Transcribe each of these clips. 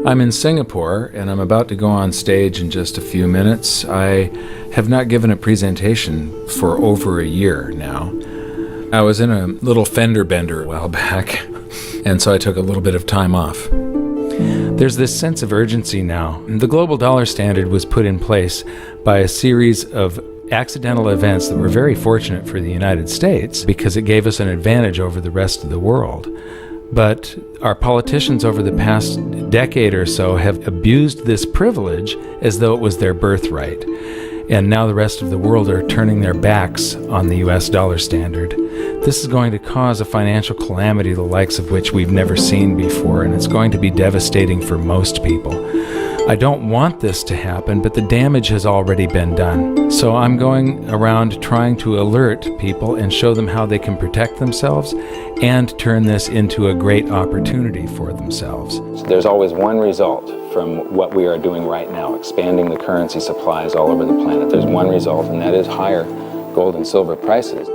I'm in Singapore, and I'm about to go on stage in just a few minutes. I have not given a presentation for over a year now. I was in a little fender bender a while back, and so I took a little bit of time off. There's this sense of urgency now. The global dollar standard was put in place by a series of accidental events that were very fortunate for the United States because it gave us an advantage over the rest of the world. But our politicians over the past decade or so have abused this privilege as though it was their birthright. And now the rest of the world are turning their backs on the US dollar standard. This is going to cause a financial calamity the likes of which we've never seen before, and it's going to be devastating for most people. I don't want this to happen, but the damage has already been done. So I'm going around trying to alert people and show them how they can protect themselves and turn this into a great opportunity for themselves. There's always one result from what we are doing right now, expanding the currency supplies all over the planet. There's one result, and that is higher gold and silver prices.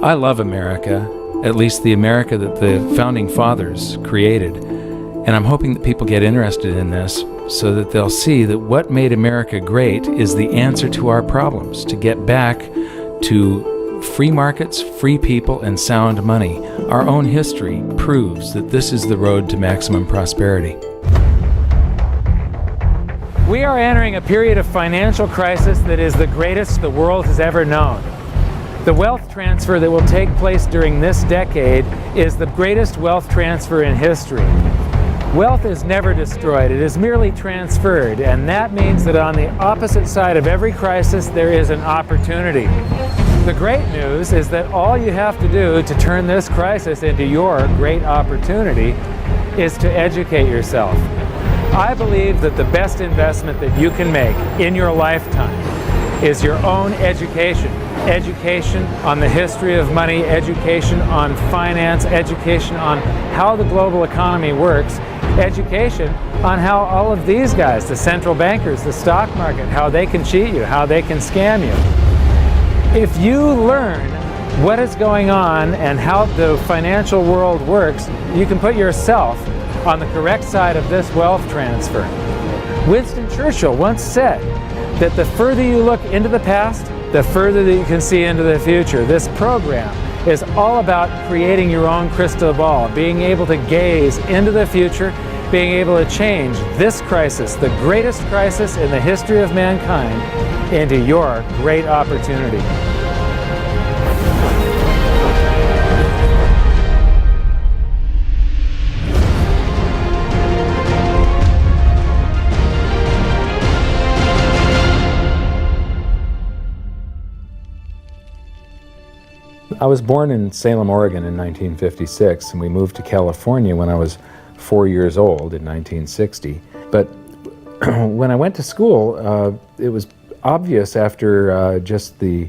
I love America, at least the America that the Founding Fathers created. And I'm hoping that people get interested in this so that they'll see that what made America great is the answer to our problems, to get back to free markets, free people, and sound money. Our own history proves that this is the road to maximum prosperity. We are entering a period of financial crisis that is the greatest the world has ever known. The wealth transfer that will take place during this decade is the greatest wealth transfer in history. Wealth is never destroyed, it is merely transferred, and that means that on the opposite side of every crisis there is an opportunity. The great news is that all you have to do to turn this crisis into your great opportunity is to educate yourself. I believe that the best investment that you can make in your lifetime is your own education. Education on the history of money, education on finance, education on how the global economy works, education on how all of these guys, the central bankers, the stock market, how they can cheat you, how they can scam you. If you learn what is going on and how the financial world works, you can put yourself on the correct side of this wealth transfer. Winston Churchill once said that the further you look into the past, the further that you can see into the future. This program is all about creating your own crystal ball, being able to gaze into the future, being able to change this crisis, the greatest crisis in the history of mankind, into your great opportunity. I was born in Salem, Oregon in 1956, and we moved to California when I was 4 years old in 1960. But when I went to school, it was obvious after just the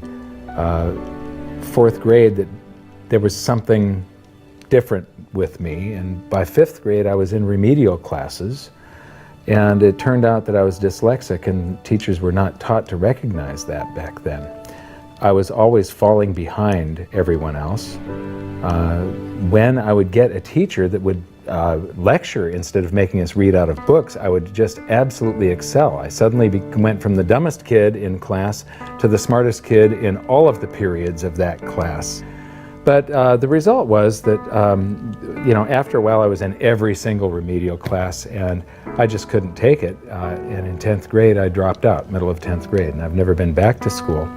fourth grade that there was something different with me. And by fifth grade, I was in remedial classes. And it turned out that I was dyslexic, and teachers were not taught to recognize that back then. I was always falling behind everyone else. When I would get a teacher that would lecture instead of making us read out of books, I would just absolutely excel. I suddenly went from the dumbest kid in class to the smartest kid in all of the periods of that class. But the result was that, after a while I was in every single remedial class, and I just couldn't take it. And in 10th grade I dropped out, middle of 10th grade, and I've never been back to school.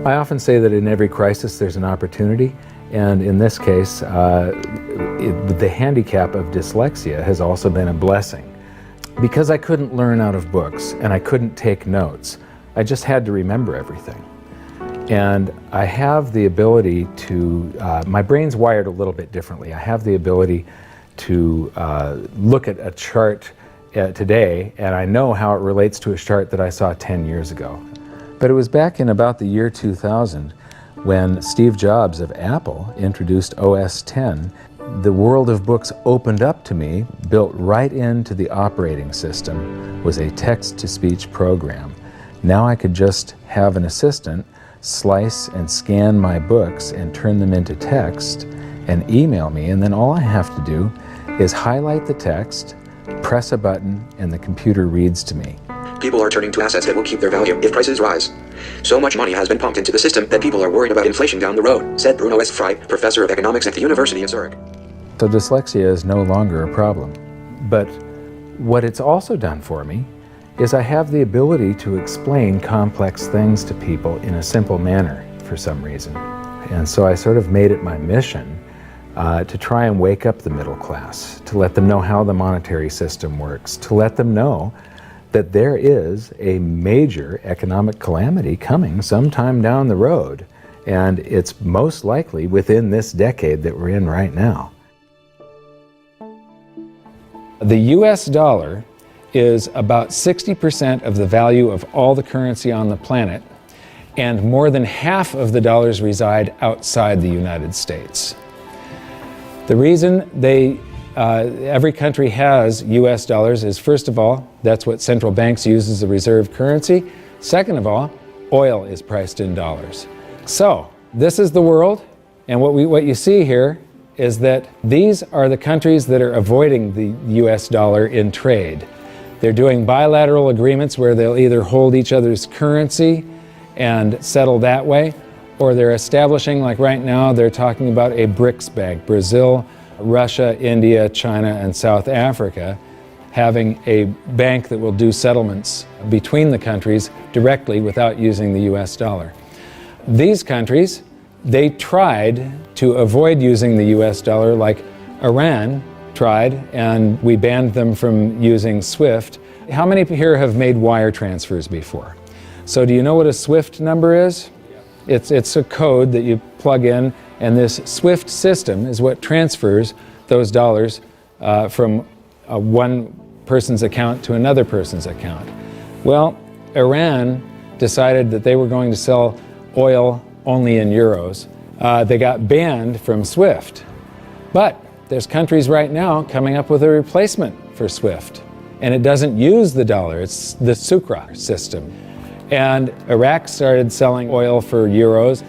I often say that in every crisis there's an opportunity, and in this case, the handicap of dyslexia has also been a blessing. Because I couldn't learn out of books and I couldn't take notes, I just had to remember everything. And I have the ability to, my brain's wired a little bit differently. I have the ability to look at a chart today, and I know how it relates to a chart that I saw 10 years ago. But it was back in about the year 2000 when Steve Jobs of Apple introduced OS X. The world of books opened up to me. Built right into the operating system was a text-to-speech program. Now I could just have an assistant slice and scan my books and turn them into text and email me, and then all I have to do is highlight the text, press a button and the computer reads to me. People are turning to assets that will keep their value if prices rise. So much money has been pumped into the system that people are worried about inflation down the road, said Bruno S. Frey, professor of economics at the University of Zurich. So dyslexia is no longer a problem. But what it's also done for me is I have the ability to explain complex things to people in a simple manner for some reason. And so I sort of made it my mission to try and wake up the middle class, to let them know how the monetary system works, to let them know that there is a major economic calamity coming sometime down the road, and it's most likely within this decade that we're in right now. The US dollar is about 60% of the value of all the currency on the planet, and more than half of the dollars reside outside the United States. The reason every country has US dollars is, first of all, that's what central banks use as a reserve currency. Second of all, oil is priced in dollars. So this is the world, and what you see here is that these are the countries that are avoiding the US dollar in trade. They're doing bilateral agreements where they'll either hold each other's currency and settle that way, or they're establishing, like right now, they're talking about a BRICS bank, Brazil, Russia, India, China, and South Africa, having a bank that will do settlements between the countries directly without using the US dollar. These countries, they tried to avoid using the US dollar, like Iran tried, and we banned them from using SWIFT. How many here have made wire transfers before? So do you know what a SWIFT number is? It's a code that you plug in, and this SWIFT system is what transfers those dollars from one person's account to another person's account. Well, Iran decided that they were going to sell oil only in euros. They got banned from SWIFT. But there's countries right now coming up with a replacement for SWIFT, and it doesn't use the dollar, it's the Sukra system. And Iraq started selling oil for euros.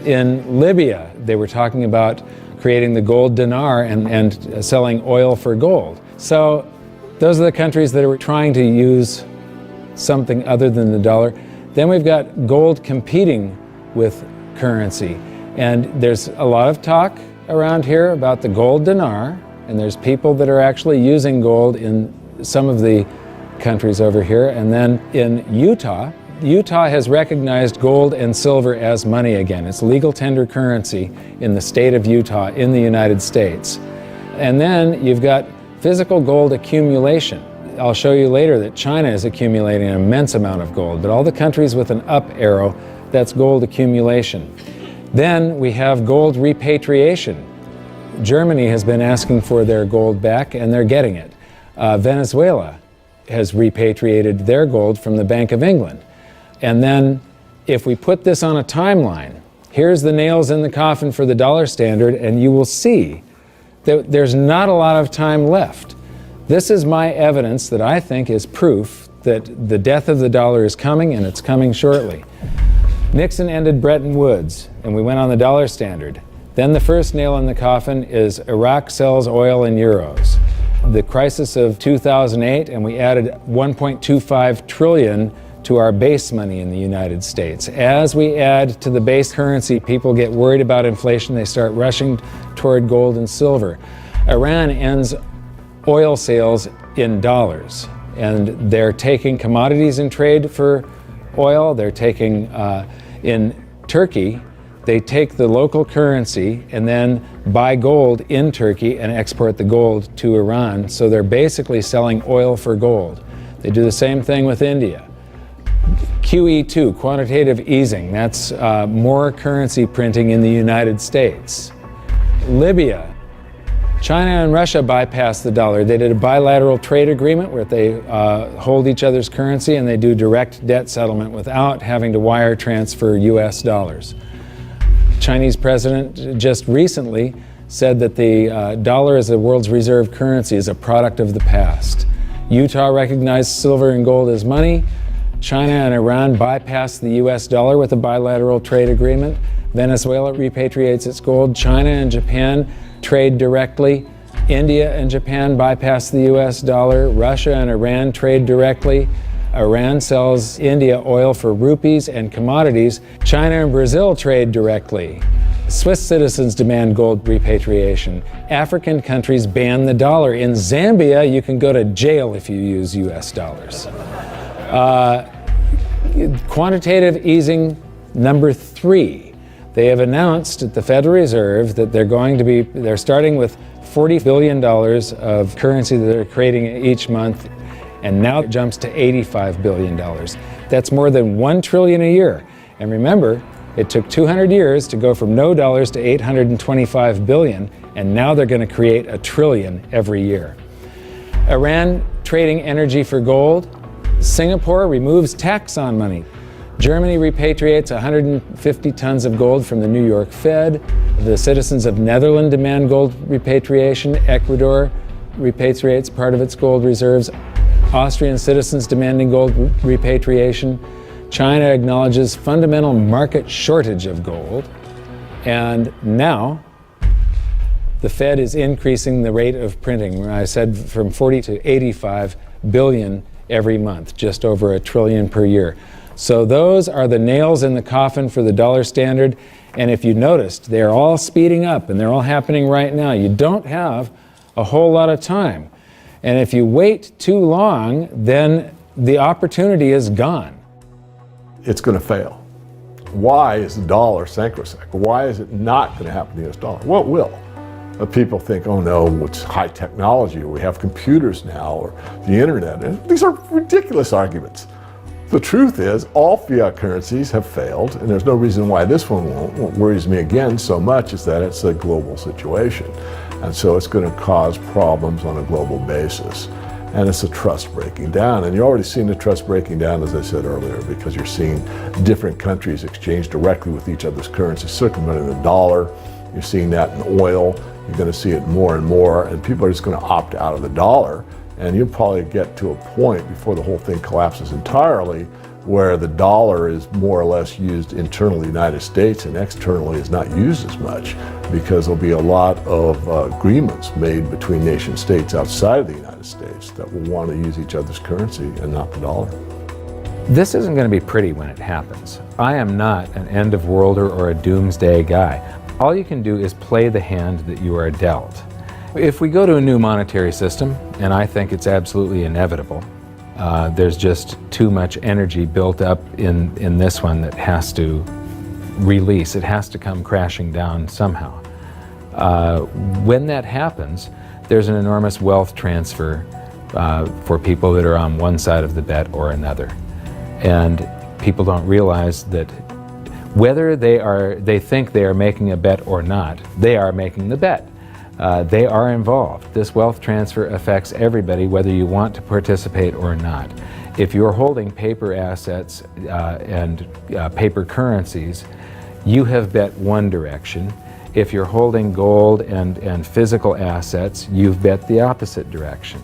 In Libya, they were talking about creating the gold dinar and selling oil for gold. So those are the countries that are trying to use something other than the dollar. Then we've got gold competing with currency. And there's a lot of talk around here about the gold dinar, and there's people that are actually using gold in some of the countries over here. And then in Utah has recognized gold and silver as money again. It's legal tender currency in the state of Utah in the United States. And then you've got physical gold accumulation. I'll show you later that China is accumulating an immense amount of gold, but all the countries with an up arrow, that's gold accumulation. Then we have gold repatriation. Germany has been asking for their gold back, and they're getting it. Venezuela has repatriated their gold from the Bank of England. And then if we put this on a timeline, here's the nails in the coffin for the dollar standard, and you will see that there's not a lot of time left. This is my evidence that I think is proof that the death of the dollar is coming, and it's coming shortly. Nixon ended Bretton Woods, and we went on the dollar standard. Then the first nail in the coffin is Iraq sells oil in euros. The crisis of 2008, and we added 1.25 trillion to our base money in the United States. As we add to the base currency, people get worried about inflation. They start rushing toward gold and silver. Iran ends oil sales in dollars, and they're taking commodities in trade for oil. They're taking, in Turkey, they take the local currency and then buy gold in Turkey and export the gold to Iran. So they're basically selling oil for gold. They do the same thing with India. QE2, quantitative easing, that's more currency printing in the United States. Libya, China and Russia bypassed the dollar. They did a bilateral trade agreement where they hold each other's currency, and they do direct debt settlement without having to wire transfer US dollars. Chinese president just recently said that the dollar as the world's reserve currency is a product of the past. Utah recognized silver and gold as money. China and Iran bypassed the US dollar with a bilateral trade agreement. Venezuela repatriates its gold. China and Japan trade directly. India and Japan bypass the US dollar. Russia and Iran trade directly. Iran sells India oil for rupees and commodities. China and Brazil trade directly. Swiss citizens demand gold repatriation. African countries ban the dollar. In Zambia, you can go to jail if you use US dollars. Quantitative easing number 3. They have announced at the Federal Reserve that they're starting with $40 billion of currency that they're creating each month, and now it jumps to $85 billion. That's more than $1 trillion a year. And remember, it took 200 years to go from no dollars to 825 billion, and now they're going to create $1 trillion every year. Iran trading energy for gold. Singapore removes tax on money. Germany repatriates 150 tons of gold from the New York Fed. The citizens of Netherlands demand gold repatriation. Ecuador repatriates part of its gold reserves. Austrian citizens demanding gold repatriation. China acknowledges fundamental market shortage of gold. And now the Fed is increasing the rate of printing. I said from 40 to 85 billion every month, just over $1 trillion per year. So those are the nails in the coffin for the dollar standard. And if you noticed, they're all speeding up and they're all happening right now. You don't have a whole lot of time. And if you wait too long, then the opportunity is gone. It's going to fail. Why is the dollar sacrosanct? Why is it not going to happen to the US dollar? Well, it will. But people think, oh no, it's high technology, or we have computers now, or the internet. And these are ridiculous arguments. The truth is, all fiat currencies have failed, and there's no reason why this one won't. What worries me again so much is that it's a global situation. And so it's going to cause problems on a global basis. And it's a trust breaking down. And you're already seeing the trust breaking down, as I said earlier, because you're seeing different countries exchange directly with each other's currency, circumventing the dollar. You're seeing that in oil. You're going to see it more and more. And people are just going to opt out of the dollar. And you'll probably get to a point before the whole thing collapses entirely where the dollar is more or less used internally in the United States and externally is not used as much, because there'll be a lot of agreements made between nation states outside of the United States that will want to use each other's currency and not the dollar. This isn't going to be pretty when it happens. I am not an end of worlder or a doomsday guy. All you can do is play the hand that you are dealt. If we go to a new monetary system, and I think it's absolutely inevitable, there's just too much energy built up in this one that has to release. It has to come crashing down somehow. When that happens, there's an enormous wealth transfer for people that are on one side of the bet or another. And people don't realize that whether they think they are making a bet or not, they are making the bet. They are involved. This wealth transfer affects everybody, whether you want to participate or not. If you're holding paper assets and paper currencies, you have bet one direction. If you're holding gold and physical assets, you've bet the opposite direction.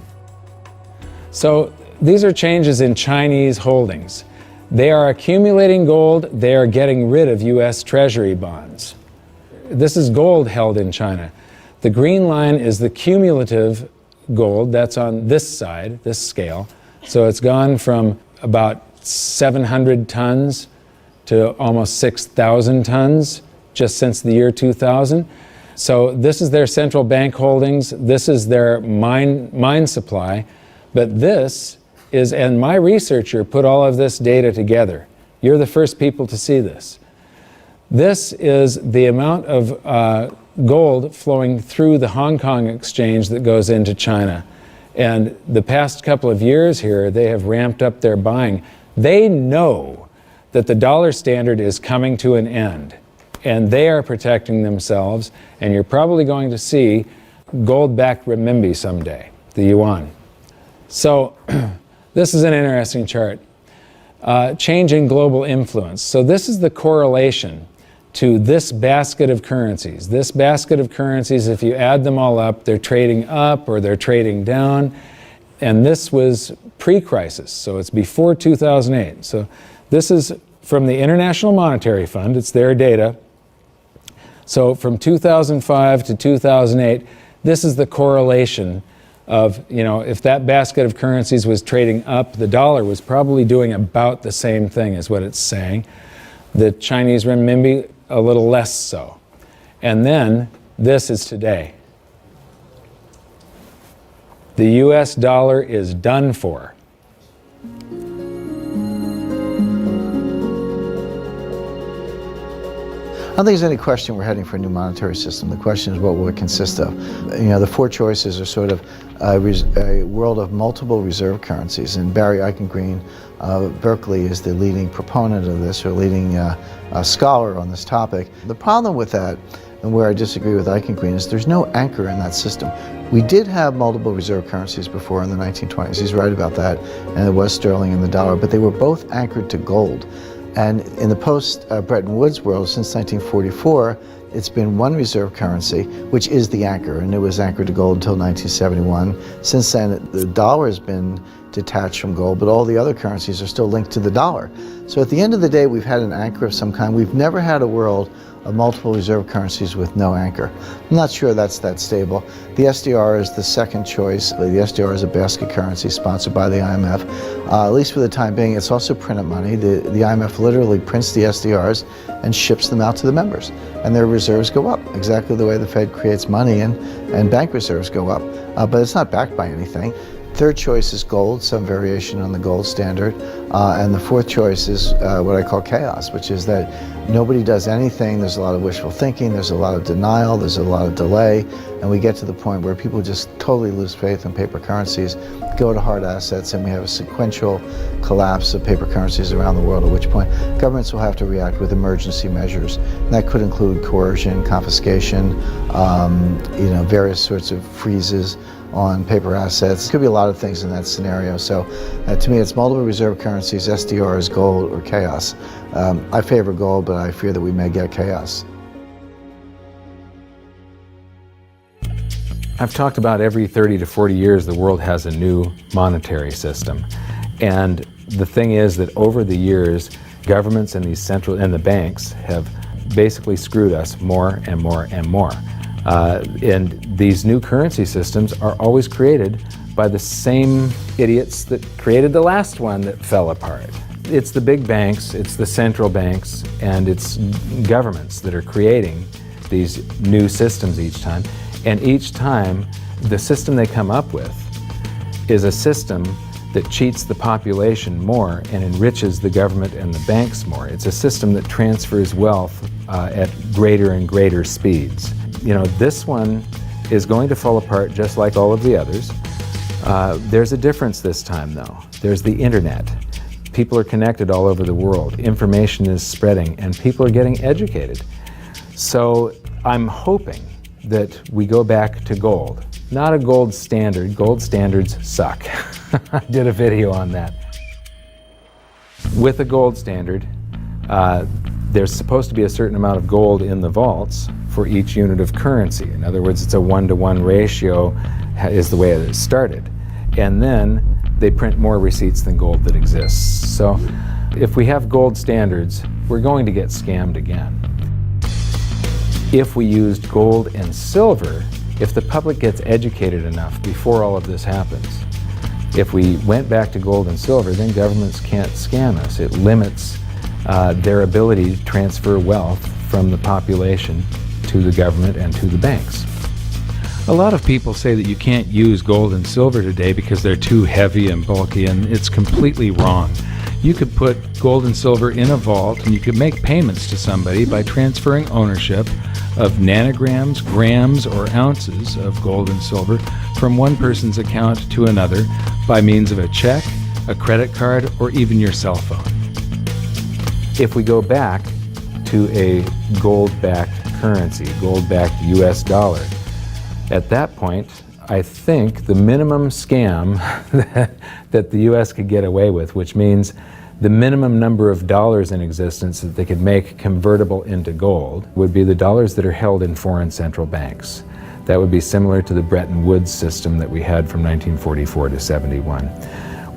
So these are changes in Chinese holdings. They are accumulating gold. They are getting rid of U.S. Treasury bonds. This is gold held in China. The green line is the cumulative gold. That's on this side, this scale. So it's gone from about 700 tons to almost 6,000 tons just since the year 2000. So this is their central bank holdings. This is their mine supply. But this is, and my researcher put all of this data together. You're the first people to see this. This is the amount of gold flowing through the Hong Kong exchange that goes into China. And the past couple of years here, they have ramped up their buying. They know that the dollar standard is coming to an end, and they are protecting themselves, and you're probably going to see gold-backed renminbi someday, the yuan. So this is an interesting chart. Change in global influence. So this is the correlation to this basket of currencies. This basket of currencies, if you add them all up, they're trading up or they're trading down. And this was pre-crisis, so it's before 2008. So this is from the International Monetary Fund. It's their data. So from 2005 to 2008, This is the correlation of, if that basket of currencies was trading up, the dollar was probably doing about the same thing as what it's saying. The Chinese renminbi, a little less so. And then this is today. The US dollar is done for. I don't think there's any question we're heading for a new monetary system. The question is, what will it consist of? The four choices are sort of a world of multiple reserve currencies, and Barry Eichengreen of Berkeley is the leading proponent of this, or leading scholar on this topic. The problem with that, and where I disagree with Eichengreen, is there's no anchor in that system. We did have multiple reserve currencies before in the 1920s. He's right about that, and it was sterling and the dollar, but they were both anchored to gold. And in the post-Bretton Woods world, since 1944, it's been one reserve currency, which is the anchor, and it was anchored to gold until 1971. Since then, the dollar has been detached from gold, but all the other currencies are still linked to the dollar. So at the end of the day, we've had an anchor of some kind. We've never had a world of multiple reserve currencies with no anchor. I'm not sure that's that stable. The SDR is the second choice. The SDR is a basket currency sponsored by the IMF. At least for the time being, it's also printed money. The IMF literally prints the SDRs and ships them out to the members. And their reserves go up, exactly the way the Fed creates money and bank reserves go up. But it's not backed by anything. Third choice is gold, some variation on the gold standard. And the fourth choice is what I call chaos, which is that nobody does anything. There's a lot of wishful thinking, there's a lot of denial, there's a lot of delay, and we get to the point where people just totally lose faith in paper currencies, go to hard assets, and we have a sequential collapse of paper currencies around the world, at which point governments will have to react with emergency measures. And that could include coercion, confiscation, various sorts of freezes on paper assets. Could be a lot of things in that scenario. So to me, it's multiple reserve currencies, SDRs, gold, or chaos. I favor gold, but I fear that we may get chaos. I've talked about every 30 to 40 years the world has a new monetary system. And the thing is that over the years, governments and the banks have basically screwed us more and more and more. And these new currency systems are always created by the same idiots that created the last one that fell apart. It's the big banks, it's the central banks, and it's governments that are creating these new systems each time. And each time, the system they come up with is a system that cheats the population more and enriches the government and the banks more. It's a system that transfers wealth at greater and greater speeds. This one is going to fall apart just like all of the others. There's a difference this time, though. There's the internet. People are connected all over the world. Information is spreading, and people are getting educated. So I'm hoping that we go back to gold. Not a gold standard. Gold standards suck. I did a video on that. With a gold standard, there's supposed to be a certain amount of gold in the vaults for each unit of currency. In other words, it's a 1-to-1 ratio is the way it started. And then they print more receipts than gold that exists. So if we have gold standards, we're going to get scammed again. If we used gold and silver, if the public gets educated enough before all of this happens, if we went back to gold and silver, then governments can't scam us. It limits their ability to transfer wealth from the population to the government and to the banks. A lot of people say that you can't use gold and silver today because they're too heavy and bulky, and it's completely wrong. You could put gold and silver in a vault, and you could make payments to somebody by transferring ownership of nanograms, grams, or ounces of gold and silver from one person's account to another by means of a check, a credit card, or even your cell phone. If we go back to a gold-backed currency, gold-backed US dollar, at that point, I think the minimum scam that the US could get away with, which means the minimum number of dollars in existence that they could make convertible into gold, would be the dollars that are held in foreign central banks. That would be similar to the Bretton Woods system that we had from 1944 to 71.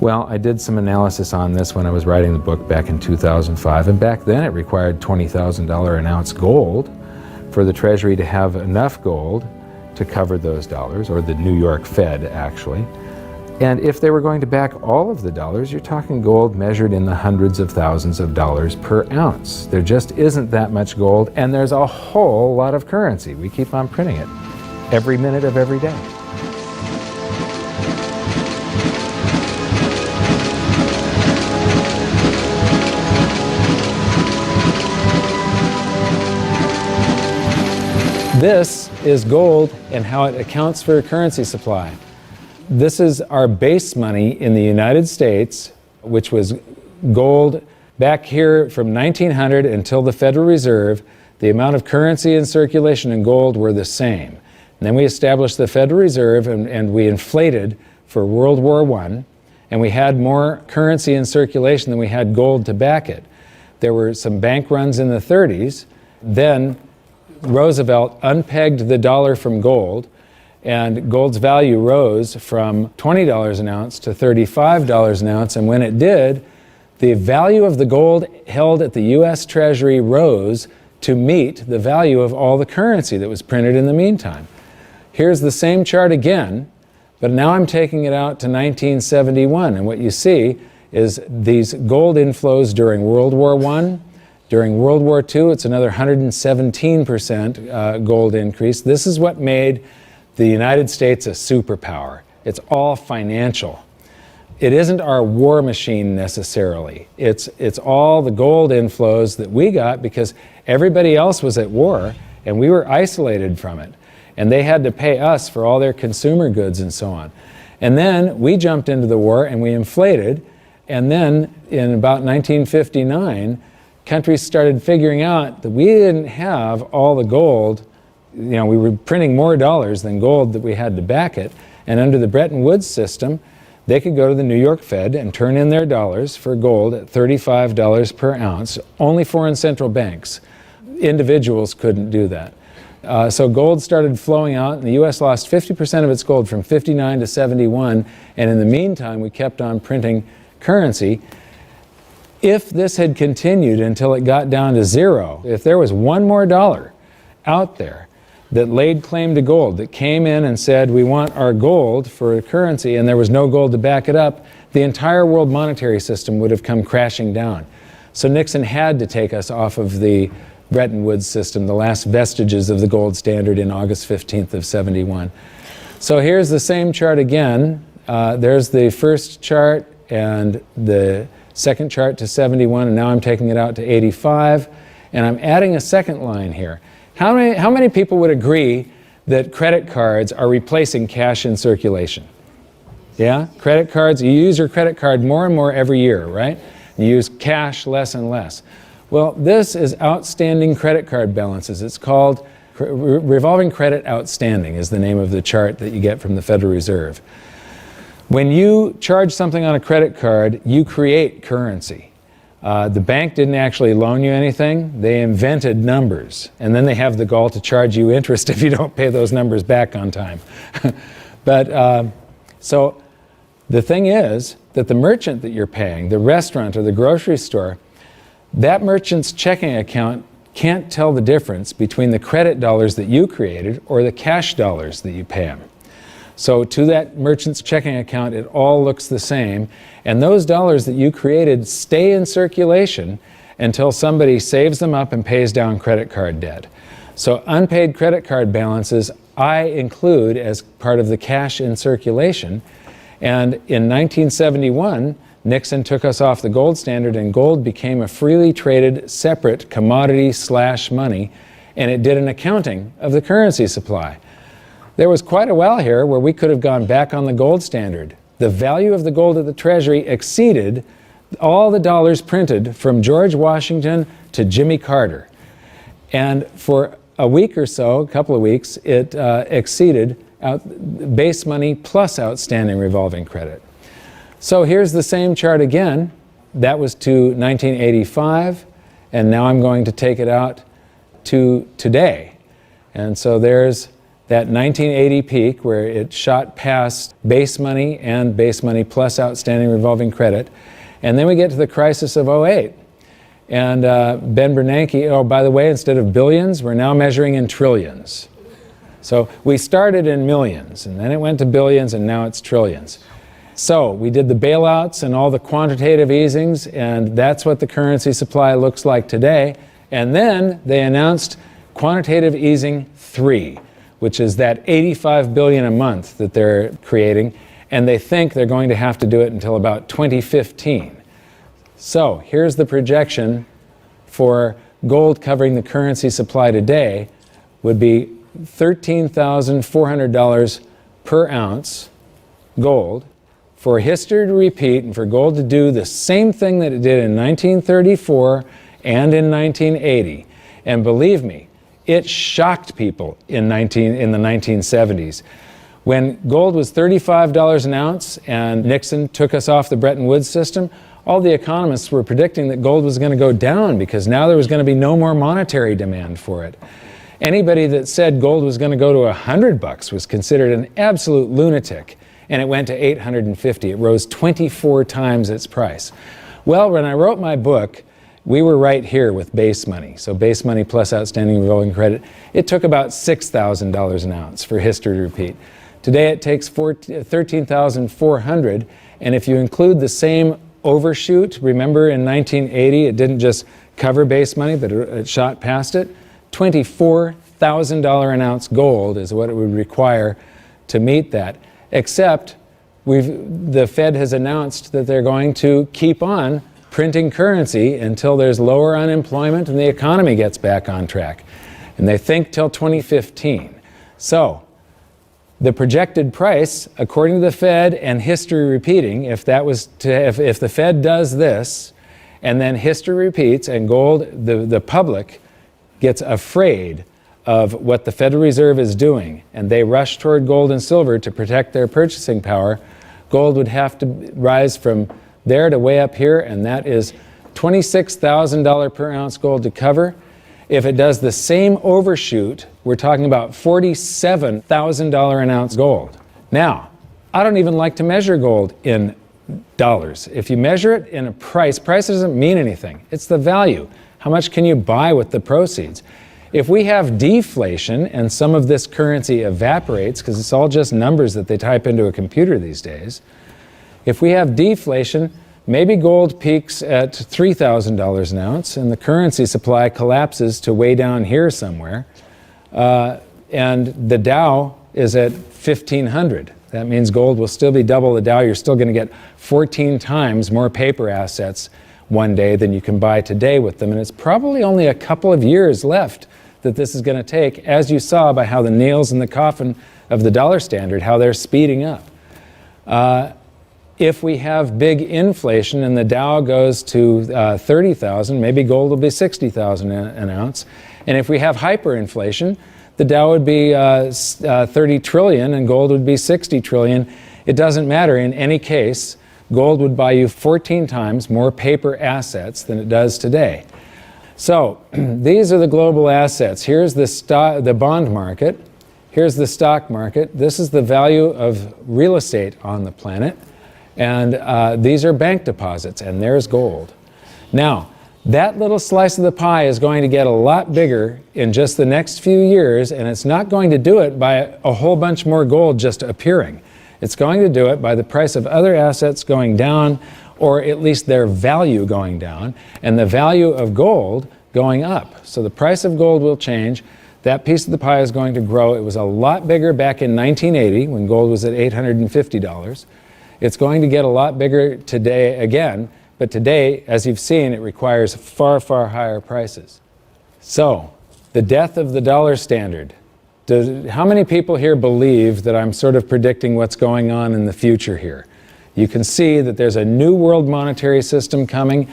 Well, I did some analysis on this when I was writing the book back in 2005, and back then it required $20,000 an ounce gold for the Treasury to have enough gold to cover those dollars, or the New York Fed actually. And if they were going to back all of the dollars, you're talking gold measured in the hundreds of thousands of dollars per ounce. There just isn't that much gold, and there's a whole lot of currency. We keep on printing it every minute of every day. This is gold and how it accounts for a currency supply. This is our base money in the United States, which was gold back here from 1900 until the Federal Reserve. The amount of currency in circulation in gold were the same. And then we established the Federal Reserve, and we inflated for World War I, and we had more currency in circulation than we had gold to back it. There were some bank runs in the 30s. Then Roosevelt unpegged the dollar from gold, and gold's value rose from $20 an ounce to $35 an ounce. And when it did, the value of the gold held at the U.S. Treasury rose to meet the value of all the currency that was printed in the meantime. Here's the same chart again, but now I'm taking it out to 1971. And what you see is these gold inflows during World War I. During World War II, it's another 117% gold increase. This is what made the United States a superpower. It's all financial. It isn't our war machine necessarily. It's all the gold inflows that we got because everybody else was at war and we were isolated from it. And they had to pay us for all their consumer goods and so on. And then we jumped into the war and we inflated. And then in about 1959, countries started figuring out that we didn't have all the gold. You know, we were printing more dollars than gold that we had to back it. And under the Bretton Woods system, they could go to the New York Fed and turn in their dollars for gold at $35 per ounce. Only foreign central banks. Individuals couldn't do that. So gold started flowing out, and the U.S. lost 50% of its gold from 59 to 71. And in the meantime, we kept on printing currency. If this had continued until it got down to zero, if there was one more dollar out there that laid claim to gold, that came in and said, we want our gold for a currency, and there was no gold to back it up, the entire world monetary system would have come crashing down. So Nixon had to take us off of the Bretton Woods system, the last vestiges of the gold standard in August 15th of 71. So here's the same chart again. There's the first chart and the second chart to 71, and now I'm taking it out to 85, and I'm adding a second line here. How many people would agree that credit cards are replacing cash in circulation? Yeah? Credit cards, you use your credit card more and more every year, right? You use cash less and less. Well, this is outstanding credit card balances. It's called revolving credit outstanding is the name of the chart that you get from the Federal Reserve. When you charge something on a credit card, you create currency. The bank didn't actually loan you anything. They invented numbers. And then they have the gall to charge you interest if you don't pay those numbers back on time. So the thing is that the merchant that you're paying, the restaurant or the grocery store, that merchant's checking account can't tell the difference between the credit dollars that you created or the cash dollars that you pay them. So to that merchant's checking account, it all looks the same. And those dollars that you created stay in circulation until somebody saves them up and pays down credit card debt. So unpaid credit card balances I include as part of the cash in circulation. And in 1971, Nixon took us off the gold standard, and gold became a freely traded separate commodity/money, and it did an accounting of the currency supply. There was quite a while here where we could have gone back on the gold standard. The value of the gold at the Treasury exceeded all the dollars printed from George Washington to Jimmy Carter. And for a week or so, a couple of weeks, it exceeded base money plus outstanding revolving credit. So here's the same chart again. That was to 1985, and now I'm going to take it out to today. And so there's that 1980 peak where it shot past base money and base money plus outstanding revolving credit. And then we get to the crisis of '08. And Ben Bernanke, oh, by the way, instead of billions, we're now measuring in trillions. So we started in millions, and then it went to billions, and now it's trillions. So we did the bailouts and all the quantitative easings, and that's what the currency supply looks like today. And then they announced quantitative easing 3, which is that 85 billion a month that they're creating, and they think they're going to have to do it until about 2015. So here's the projection for gold covering the currency supply today would be $13,400 per ounce gold, for history to repeat and for gold to do the same thing that it did in 1934 and in 1980. And believe me, it shocked people in the 1970s. When gold was $35 an ounce and Nixon took us off the Bretton Woods system, all the economists were predicting that gold was going to go down because now there was going to be no more monetary demand for it. Anybody that said gold was going to go to $100 was considered an absolute lunatic, and it went to $850. It rose 24 times its price. Well, when I wrote my book, we were right here with base money. So base money plus outstanding revolving credit. It took about $6,000 an ounce for history to repeat. Today it takes $13,400, and if you include the same overshoot, remember in 1980 it didn't just cover base money, but it shot past it. $24,000 an ounce gold is what it would require to meet that, except the Fed has announced that they're going to keep on printing currency until there's lower unemployment and the economy gets back on track. And they think till 2015. So the projected price, according to the Fed and history repeating, if the Fed does this and then history repeats and gold, the public gets afraid of what the Federal Reserve is doing and they rush toward gold and silver to protect their purchasing power, gold would have to rise from there to way up here, and that is $26,000 per ounce gold to cover. If it does the same overshoot, we're talking about $47,000 an ounce gold. Now, I don't even like to measure gold in dollars. If you measure it in a price doesn't mean anything. It's the value. How much can you buy with the proceeds? If we have deflation and some of this currency evaporates, because it's all just numbers that they type into a computer these days, if we have deflation, maybe gold peaks at $3,000 an ounce and the currency supply collapses to way down here somewhere, and the Dow is at 1,500. That means gold will still be double the Dow. You're still going to get 14 times more paper assets one day than you can buy today with them. And it's probably only a couple of years left that this is going to take, as you saw by how the nails in the coffin of the dollar standard, how they're speeding up. If we have big inflation and the Dow goes to 30,000, maybe gold will be 60,000 an ounce. And if we have hyperinflation, the Dow would be 30 trillion and gold would be 60 trillion. It doesn't matter. In any case, gold would buy you 14 times more paper assets than it does today. So these are the global assets. Here's the bond market. Here's the stock market. This is the value of real estate on the planet. And these are bank deposits, and there's gold. Now, that little slice of the pie is going to get a lot bigger in just the next few years, and it's not going to do it by a whole bunch more gold just appearing. It's going to do it by the price of other assets going down, or at least their value going down, and the value of gold going up. So the price of gold will change. That piece of the pie is going to grow. It was a lot bigger back in 1980 when gold was at $850. It's going to get a lot bigger today again, but today, as you've seen, it requires far, far higher prices. So, the death of the dollar standard. How many people here believe that I'm sort of predicting what's going on in the future here? You can see that there's a new world monetary system coming.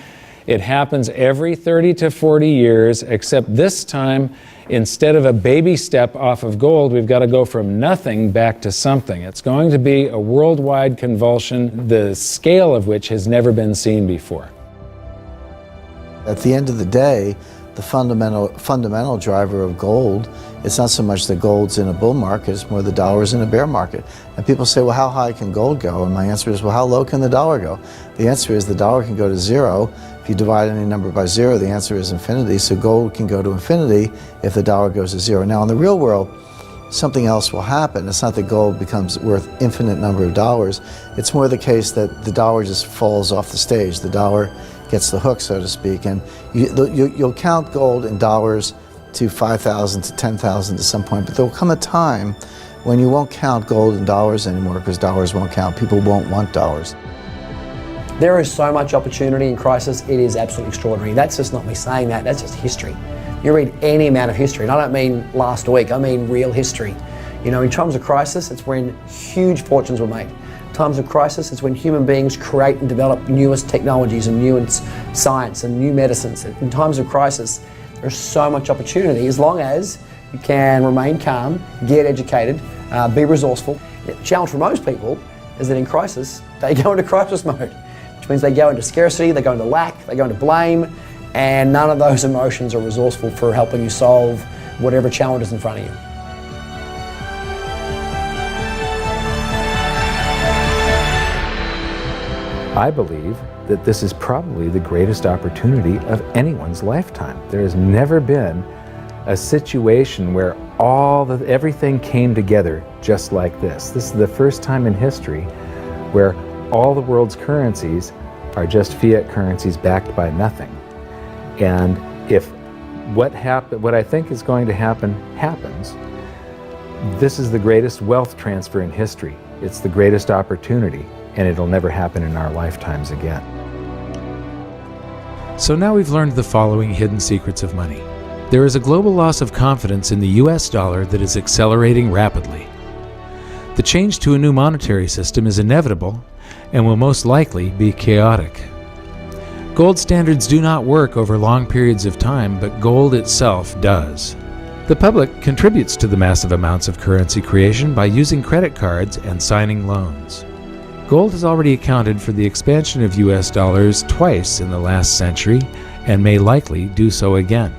It happens every 30 to 40 years, except this time, instead of a baby step off of gold, we've got to go from nothing back to something. It's going to be a worldwide convulsion, the scale of which has never been seen before. At the end of the day, the fundamental driver of gold, it's not so much that gold's in a bull market, it's more the dollar's in a bear market. And people say, well, how high can gold go? And my answer is, well, how low can the dollar go? The answer is the dollar can go to zero. If you divide any number by zero, the answer is infinity. So gold can go to infinity if the dollar goes to zero. Now, in the real world, something else will happen. It's not that gold becomes worth infinite number of dollars. It's more the case that the dollar just falls off the stage. The dollar gets the hook, so to speak, and you'll count gold in dollars to 5,000 to 10,000 at some point, but there will come a time when you won't count gold in dollars anymore because dollars won't count. People won't want dollars. There is so much opportunity in crisis, it is absolutely extraordinary. That's just not me saying that, that's just history. You read any amount of history, and I don't mean last week, I mean real history. You know, in times of crisis, it's when huge fortunes were made. In times of crisis, it's when human beings create and develop newest technologies and newest science and new medicines. In times of crisis, there's so much opportunity as long as you can remain calm, get educated, be resourceful. The challenge for most people is that in crisis, they go into crisis mode, which means they go into scarcity, they go into lack, they go into blame, and none of those emotions are resourceful for helping you solve whatever challenge is in front of you. I believe that this is probably the greatest opportunity of anyone's lifetime. There has never been a situation where everything came together just like this. This is the first time in history where all the world's currencies are just fiat currencies backed by nothing. And if what I think is going to happen happens, this is the greatest wealth transfer in history. It's the greatest opportunity, and it'll never happen in our lifetimes again. So now we've learned the following hidden secrets of money. There is a global loss of confidence in the US dollar that is accelerating rapidly. The change to a new monetary system is inevitable and will most likely be chaotic. Gold standards do not work over long periods of time, but gold itself does. The public contributes to the massive amounts of currency creation by using credit cards and signing loans. Gold has already accounted for the expansion of US dollars twice in the last century and may likely do so again.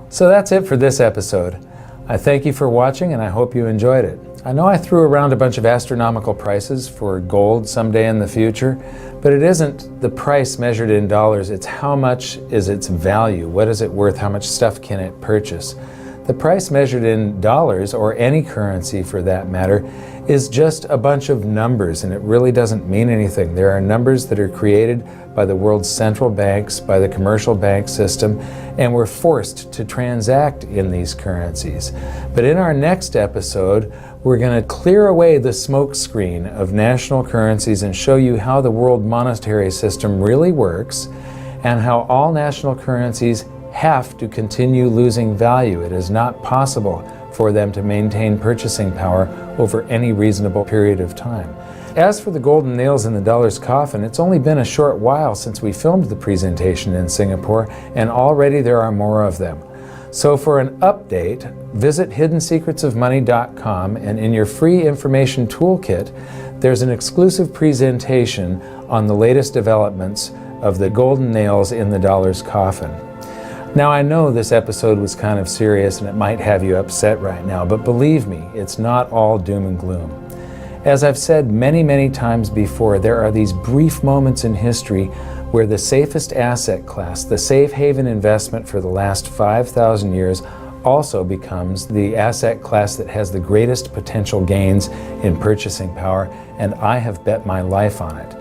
So that's it for this episode. I thank you for watching, and I hope you enjoyed it. I know I threw around a bunch of astronomical prices for gold someday in the future, but it isn't the price measured in dollars, it's how much is its value, what is it worth, how much stuff can it purchase. The price measured in dollars, or any currency for that matter, is just a bunch of numbers, and it really doesn't mean anything. There are numbers that are created by the world's central banks, by the commercial bank system, and we're forced to transact in these currencies. But in our next episode, we're going to clear away the smoke screen of national currencies and show you how the world monetary system really works and how all national currencies have to continue losing value. It is not possible for them to maintain purchasing power over any reasonable period of time. As for the golden nails in the dollar's coffin, it's only been a short while since we filmed the presentation in Singapore, and already there are more of them. So for an update, visit hiddensecretsofmoney.com, and in your free information toolkit, there's an exclusive presentation on the latest developments of the golden nails in the dollar's coffin. Now, I know this episode was kind of serious and it might have you upset right now, but believe me, it's not all doom and gloom. As I've said many, many times before, there are these brief moments in history where the safest asset class, the safe haven investment for the last 5,000 years, also becomes the asset class that has the greatest potential gains in purchasing power, and I have bet my life on it.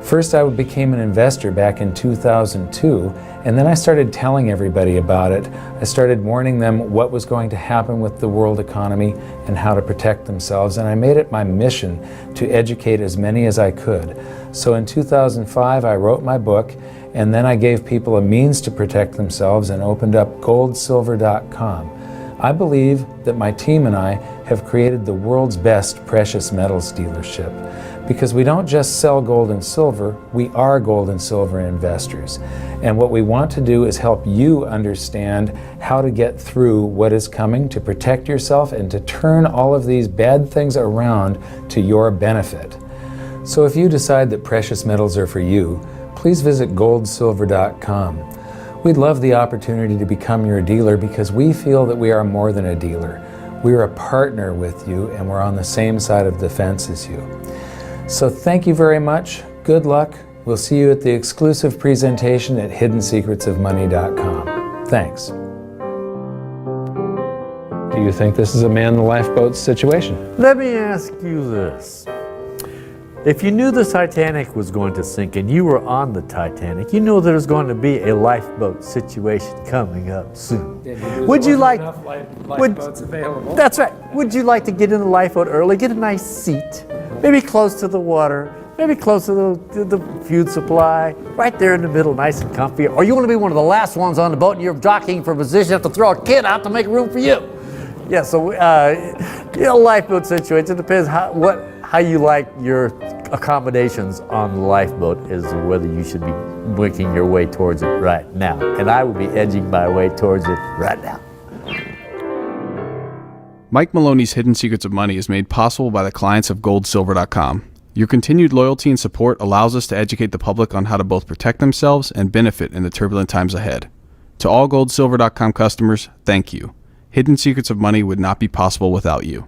First, I became an investor back in 2002, and then I started telling everybody about it. I started warning them what was going to happen with the world economy and how to protect themselves, and I made it my mission to educate as many as I could. So in 2005, I wrote my book, and then I gave people a means to protect themselves and opened up goldsilver.com. I believe that my team and I have created the world's best precious metals dealership, because we don't just sell gold and silver, we are gold and silver investors. And what we want to do is help you understand how to get through what is coming, to protect yourself, and to turn all of these bad things around to your benefit. So if you decide that precious metals are for you, please visit goldsilver.com. We'd love the opportunity to become your dealer because we feel that we are more than a dealer. We're a partner with you, and we're on the same side of the fence as you. So thank you very much. Good luck. We'll see you at the exclusive presentation at hiddensecretsofmoney.com. Thanks. do you think this is a man in the lifeboat situation? Let me ask you this. If you knew the Titanic was going to sink and you were on the Titanic, you know there's going to be a lifeboat situation coming up soon. Would you like lifeboats available? That's right. Would you like to get in the lifeboat early, get a nice seat, maybe close to the water, maybe close to the food supply, right there in the middle, nice and comfy? Or you want to be one of the last ones on the boat and you're jockeying for position, you have to throw a kid out to make room for you? Yeah, so lifeboat situation, it depends how you like your accommodations on the lifeboat is whether you should be making your way towards it right now. And I would be edging my way towards it right now. Mike Maloney's Hidden Secrets of Money is made possible by the clients of goldsilver.com. Your continued loyalty and support allows us to educate the public on how to both protect themselves and benefit in the turbulent times ahead. To all goldsilver.com customers, thank you. Hidden Secrets of Money would not be possible without you.